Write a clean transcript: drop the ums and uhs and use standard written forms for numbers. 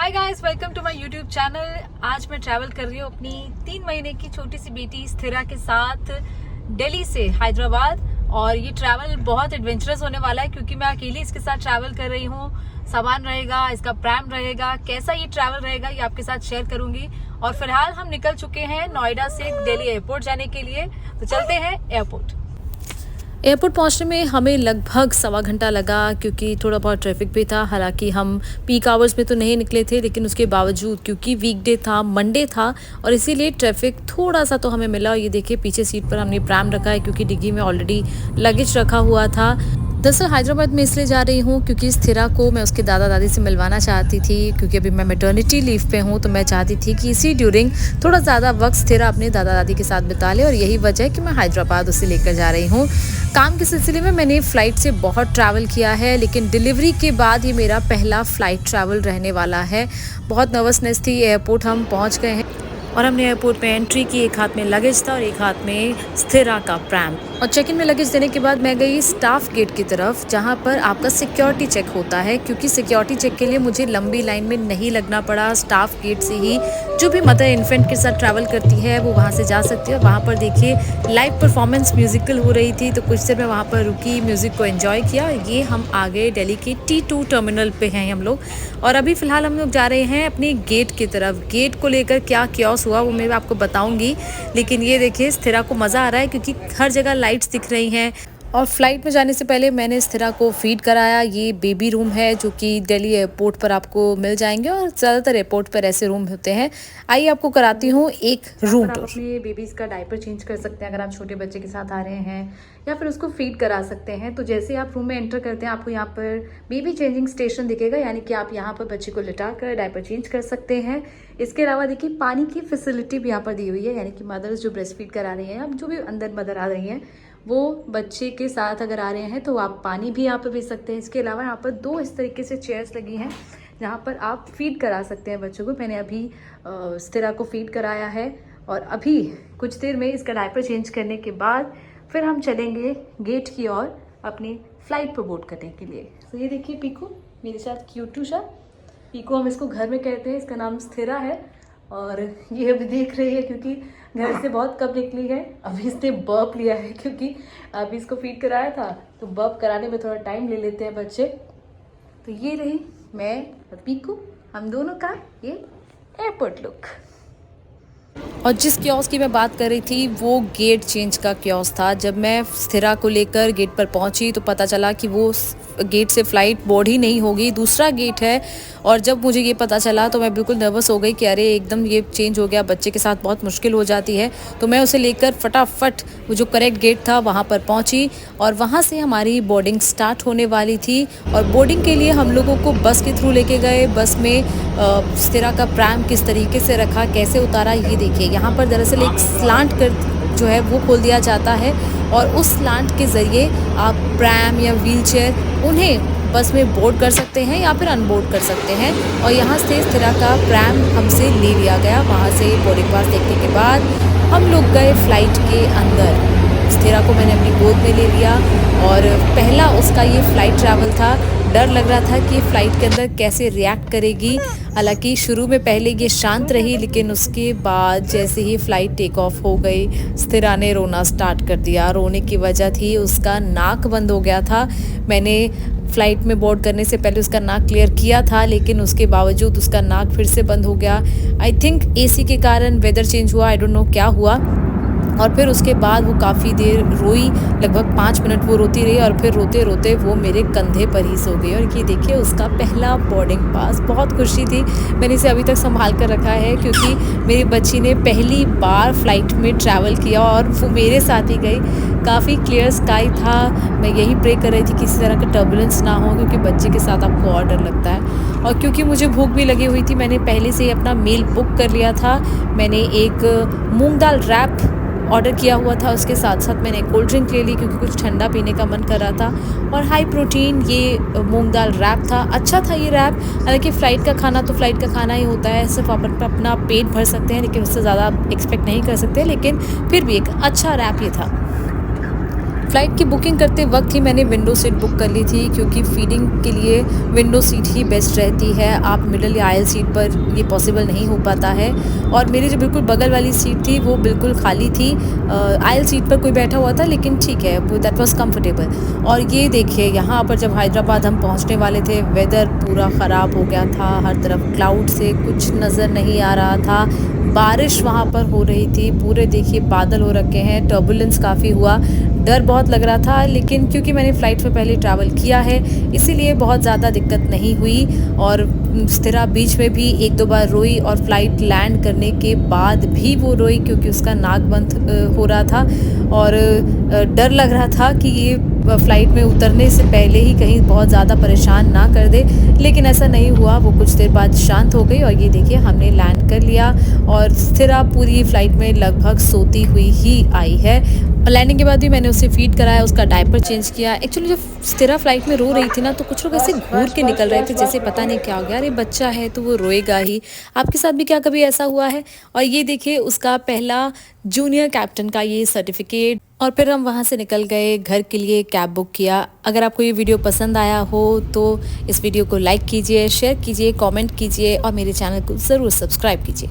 Hi guys, welcome to my YouTube channel. आज मैं travel कर रही हूँ अपनी 3 महीने की छोटी सी बेटी स्थिरा के साथ दिल्ली से हैदराबाद। और ये ट्रैवल बहुत एडवेंचरस होने वाला है क्योंकि मैं अकेली इसके साथ ट्रैवल कर रही हूँ। सामान रहेगा, इसका प्रैम रहेगा, कैसा ये ट्रैवल रहेगा ये आपके साथ शेयर करूंगी। और फिलहाल हम निकल चुके हैं नोएडा से दिल्ली एयरपोर्ट जाने के लिए, तो चलते हैं एयरपोर्ट। एयरपोर्ट पहुंचने में हमें लगभग 1.25 घंटा लगा क्योंकि थोड़ा बहुत ट्रैफिक भी था। हालांकि हम पीक आवर्स में तो नहीं निकले थे, लेकिन उसके बावजूद क्योंकि वीकडे था, मंडे था, और इसीलिए ट्रैफिक थोड़ा सा तो हमें मिला। ये देखिए पीछे सीट पर हमने प्रैम रखा है क्योंकि डिग्गी में ऑलरेडी लगेज रखा हुआ था। दरअसल हैदराबाद में इसलिए जा रही हूँ क्योंकि स्थिरा को मैं उसके दादा दादी से मिलवाना चाहती थी, क्योंकि अभी मैं मैटर्निटी लीव पे हूँ। तो मैं चाहती थी कि इसी ड्यूरिंग थोड़ा ज़्यादा वक्त स्थिरा अपने दादा दादी के साथ बिता ले, और यही वजह है कि मैं हैदराबाद उसे लेकर जा रही हूँ। काम के सिलसिले में मैंने फ़्लाइट से बहुत ट्रैवल किया है, लेकिन डिलीवरी के बाद ये मेरा पहला फ़्लाइट ट्रैवल रहने वाला है। बहुत नर्वसनेस थी। एयरपोर्ट हम पहुँच गए हैं और हमने एयरपोर्ट में एंट्री की। एक हाथ में लगेज था और एक हाथ में स्थिरा का प्रैम। और चेक इन में लगेज देने के बाद मैं गई स्टाफ गेट की तरफ, जहां पर आपका सिक्योरिटी चेक होता है। क्योंकि सिक्योरिटी चेक के लिए मुझे लंबी लाइन में नहीं लगना पड़ा। स्टाफ गेट से ही जो भी मदर इन्फेंट के साथ ट्रैवल करती है वो वहाँ से जा सकती है। वहाँ पर देखिए लाइव परफॉर्मेंस म्यूजिकल हो रही थी, तो कुछ देर मैं वहाँ पर रुकी, म्यूज़िक को एंजॉय किया। ये हम आ गए दिल्ली के T2 टर्मिनल पे हैं हम लोग, और अभी फ़िलहाल हम लोग जा रहे हैं अपने गेट की तरफ। गेट को लेकर क्या क्योस हुआ वो मैं आपको बताऊंगी, लेकिन ये देखिए स्थिरा को मज़ा आ रहा है क्योंकि हर जगह लाइट्स दिख रही हैं। और फ्लाइट में जाने से पहले मैंने स्थिरा को फीड कराया। ये बेबी रूम है जो कि दिल्ली एयरपोर्ट पर आपको मिल जाएंगे, और ज़्यादातर एयरपोर्ट पर ऐसे रूम होते हैं। आइए आपको कराती हूँ एक रूम टूर। अपने बेबीज़ का डायपर चेंज कर सकते हैं अगर आप छोटे बच्चे के साथ आ रहे हैं, या फिर उसको फीड करा सकते हैं। तो जैसे आप रूम में एंटर करते हैं आपको यहाँ पर बेबी चेंजिंग स्टेशन दिखेगा, यानी कि आप यहाँ पर बच्चे को लिटा कर डायपर चेंज कर सकते हैं। इसके अलावा देखिए पानी की फैसिलिटी भी यहाँ पर दी हुई है, यानी कि मदर्स जो ब्रेस्ट फीड करा रही हैं, अब जो भी अंदर मदर आ रही हैं वो बच्चे के साथ अगर आ रहे हैं तो आप पानी भी यहाँ पर पी सकते हैं। इसके अलावा यहाँ पर 2 इस तरीके से चेयर्स लगी हैं जहाँ पर आप फीड करा सकते हैं बच्चों को। मैंने अभी स्थिरा को फीड कराया है, और अभी कुछ देर में इसका डायपर चेंज करने के बाद फिर हम चलेंगे गेट की ओर अपनी फ़्लाइट पर बोर्ड करने के लिए। तो ये देखिए पीकू मेरे साथ क्यूटू सा पीकू, हम इसको घर में कहते हैं, इसका नाम स्थिरा है। और ये अभी देख रही है क्योंकि घर से बहुत कब निकली है। अभी इसने बर्प लिया है क्योंकि अभी इसको फीड कराया था, तो बर्प कराने में थोड़ा टाइम ले लेते हैं बच्चे। तो ये रही मैं और पीकू, हम दोनों का ये एयरपोर्ट लुक। और जिस क्योस की मैं बात कर रही थी वो गेट चेंज का क्योस था। जब मैं स्थिरा को लेकर गेट पर पहुंची तो पता चला कि वो गेट से फ़्लाइट बोर्ड ही नहीं होगी, दूसरा गेट है। और जब मुझे ये पता चला तो मैं बिल्कुल नर्वस हो गई कि अरे एकदम ये चेंज हो गया, बच्चे के साथ बहुत मुश्किल हो जाती है। तो मैं उसे लेकर फटाफट वो जो करेक्ट गेट था वहाँ पर पहुँची, और वहाँ से हमारी बोर्डिंग स्टार्ट होने वाली थी। और बोर्डिंग के लिए हम लोगों को बस के थ्रू लेके गए। बस में स्थिरा का प्रैम किस तरीके से रखा, कैसे उतारा, ये देखिए। यहाँ पर दरअसल एक स्लांट कर जो है वो खोल दिया जाता है, और उस स्लांट के ज़रिए आप प्रैम या व्हील चेयर उन्हें बस में बोर्ड कर सकते हैं या फिर अनबोर्ड कर सकते हैं। और यहाँ से स्थिरा का प्रैम हमसे ले लिया गया। वहाँ से बोर्डिंग पास देखने के बाद हम लोग गए फ़्लाइट के अंदर। स्थिरा को मैंने अपनी गोद में ले लिया, और पहला उसका ये फ़्लाइट ट्रैवल था। डर लग रहा था कि फ़्लाइट के अंदर कैसे रिएक्ट करेगी। हालांकि शुरू में पहले ये शांत रही, लेकिन उसके बाद जैसे ही फ़्लाइट टेक ऑफ हो गई स्थिरा ने रोना स्टार्ट कर दिया। रोने की वजह थी उसका नाक बंद हो गया था। मैंने फ़्लाइट में बोर्ड करने से पहले उसका नाक क्लियर किया था, लेकिन उसके बावजूद उसका नाक फिर से बंद हो गया। आई थिंक एसी के कारण, वेदर चेंज हुआ, आई डोंट नो क्या हुआ। और फिर उसके बाद वो काफ़ी देर रोई, लगभग 5 मिनट वो रोती रही, और फिर रोते रोते वो मेरे कंधे पर ही सो गई। और ये देखिए उसका पहला बोर्डिंग पास। बहुत खुशी थी। मैंने इसे अभी तक संभाल कर रखा है क्योंकि मेरी बच्ची ने पहली बार फ़्लाइट में ट्रैवल किया और वो मेरे साथ ही गई। काफ़ी क्लियर स्काई था। मैं यही प्रे कर रही थी किसी तरह का टर्बुलेंस ना हो, क्योंकि बच्चे के साथ आपको और डर लगता है। और क्योंकि मुझे भूख भी लगी हुई थी, मैंने पहले से ही अपना मील बुक कर लिया था। मैंने एक मूंग दाल रैप ऑर्डर किया हुआ था, उसके साथ साथ मैंने कोल्ड ड्रिंक ले ली क्योंकि कुछ ठंडा पीने का मन कर रहा था। और हाई प्रोटीन ये मूंग दाल रैप था। अच्छा था ये रैप। हालांकि फ़्लाइट का खाना तो फ़्लाइट का खाना ही होता है, सिर्फ आप अपना पेट भर सकते हैं, लेकिन उससे ज़्यादा एक्सपेक्ट नहीं कर सकते। लेकिन फिर भी एक अच्छा रैप ये था। फ़्लाइट की बुकिंग करते वक्त ही मैंने विंडो सीट बुक कर ली थी, क्योंकि फीडिंग के लिए विंडो सीट ही बेस्ट रहती है। आप मिडल या आयल सीट पर ये पॉसिबल नहीं हो पाता है। और मेरी जो बिल्कुल बगल वाली सीट थी वो बिल्कुल खाली थी। आयल सीट पर कोई बैठा हुआ था, लेकिन ठीक है, वो दैट वाज कंफर्टेबल। और ये देखिए, यहाँ पर जब हैदराबाद हम पहुँचने वाले थे, वेदर पूरा ख़राब हो गया था। हर तरफ क्लाउड से कुछ नज़र नहीं आ रहा था। बारिश वहाँ पर हो रही थी, पूरे देखिए बादल हो रखे हैं। टर्बुलेंस काफ़ी हुआ, डर बहुत लग रहा था, लेकिन क्योंकि मैंने फ़्लाइट में पहले ट्रैवल किया है इसीलिए बहुत ज़्यादा दिक्कत नहीं हुई। और स्थिरा बीच में भी 1-2 बार रोई, और फ़्लाइट लैंड करने के बाद भी वो रोई, क्योंकि उसका नाक बंद हो रहा था। और डर लग रहा था कि ये फ़्लाइट में उतरने से पहले ही कहीं बहुत ज़्यादा परेशान ना कर दे, लेकिन ऐसा नहीं हुआ। वो कुछ देर बाद शांत हो गई, और ये देखिए हमने लैंड कर लिया। और स्थिरा पूरी फ़्लाइट में लगभग सोती हुई ही आई है। और लैंडिंग के बाद भी मैंने उसे फ़ीड कराया, उसका डायपर चेंज किया। एक्चुअली जब स्थिरा फ़्लाइट में रो रही थी ना, तो कुछ लोग ऐसे घूर के निकल रहे थे, जैसे पता नहीं क्या हो गया। अरे बच्चा है तो वो रोएगा ही। आपके साथ भी क्या कभी ऐसा हुआ है? और ये देखिए उसका पहला जूनियर कैप्टन का ये सर्टिफिकेट। और फिर हम वहाँ से निकल गए घर के लिए, कैब बुक किया। अगर आपको ये वीडियो पसंद आया हो तो इस वीडियो को लाइक कीजिए, शेयर कीजिए, कमेंट कीजिए, और मेरे चैनल को ज़रूर सब्सक्राइब कीजिए।